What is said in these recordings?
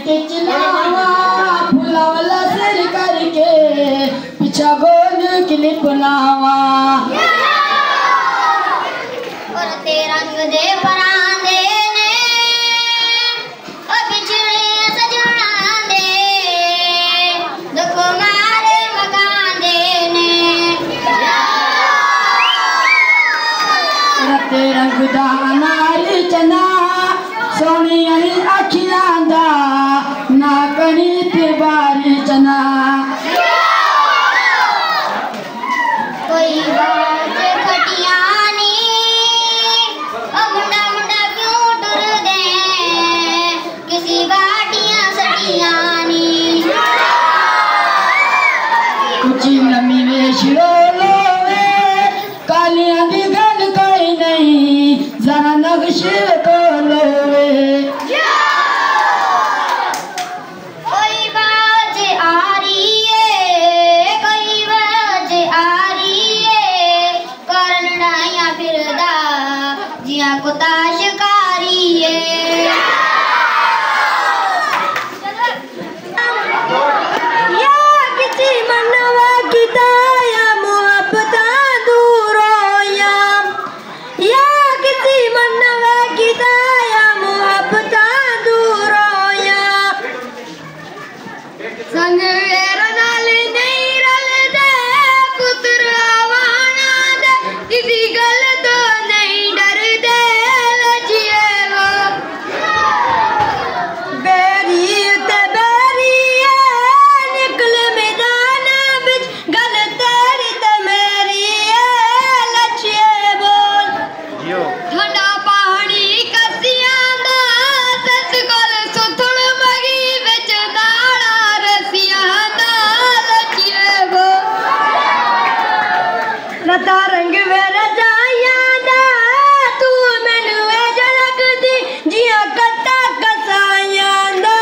के चिनावा फुलावला सिर करके पीछा गोल क्लिप लावा और ते रंग दे परांदे ने ओ बिछड़े सजना दे दुख मारे मकान दे ने ते रंग दा नारी चना सोनी अखियां दा ना कनी ते बारी चना कोई बात खटिया नी ओ मुंडा मुंडा क्यों डर दे किसी बाटियां सटियां नी कुछ नमी वेश रोलो कालियां दी गल कोई नहीं जरा नक्शे को लोवे कोई बाज आ रही है कोई बाज आ रही है करन डाया फिरदा जिया कुत्ता शिकारी है या किसी मनवा की दाया मोहब्बतां दूर होया या किसी मनवा की दाया मोहब्बतां दूर होया संग नाल नहीं रलदे पुत्र आवाना दे किसी गल तो नहीं डरदे लजिए वो बेरी ते बेरी निकल मैदान बिच गल तेरी ते मेरी लजिए बोल ठंडा पानी कसियां दा सस गल सुथड़ मगी बिच नाला रसियां दा लजिए बोल रता रंग वेरा जाया दा तू मैनू ए लगदी जिया कत्ता कसाया दा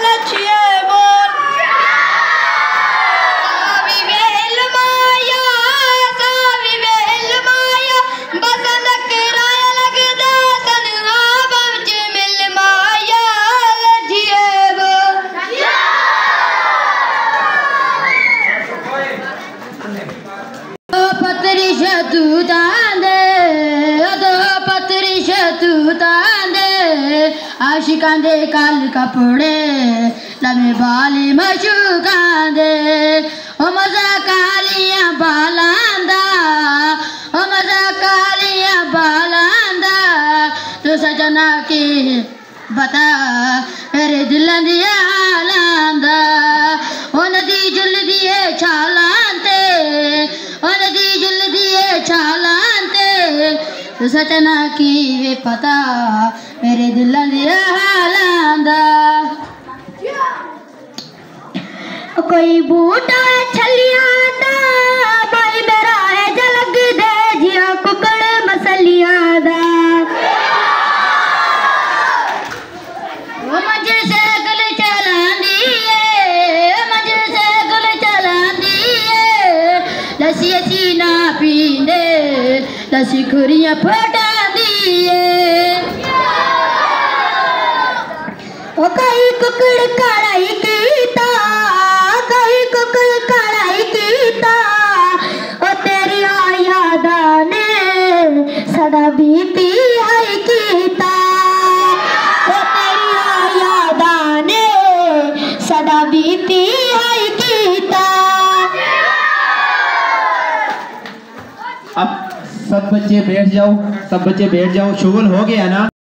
लजिए बोल सावी वेल माया बसंत किराया लगदा तन्हा बच मिल माया लजिए बोल पतरी शतूतां दे आशिकां दे काल कपड़े लम्हे बाली मशूकां दे ओ मजा कालियां बालां दा ओ मजा कालियां बालां दा तू सजना की बता मेरे दिल दिया हालां दा ओ नदी जुलदी है छालां ते ओ नदी जुलदी है छालां ते तू सजना की वे पता मेरे दिल दिया हालां दा कोई बूटा छलियां दा भाई मेरा है जलग दे जिया कुकड़ मसलियां दा ओ मजे से गल चलांदी है मजे से गल चलांदी है लस्सी असी ना पींदे लस्सी खुरियां फटांदी है ओ कई कुकड़ कढ़ाई कीता कई कुकड़ कढ़ाई कीता ओ तेरी यादा ने सदा बीती हाई कीता ओ तेरी यादा ने सदा बीती हाई कीता अब सब बच्चे बैठ जाओ, सब बच्चे बैठ जाओ। शुगल हो गया ना।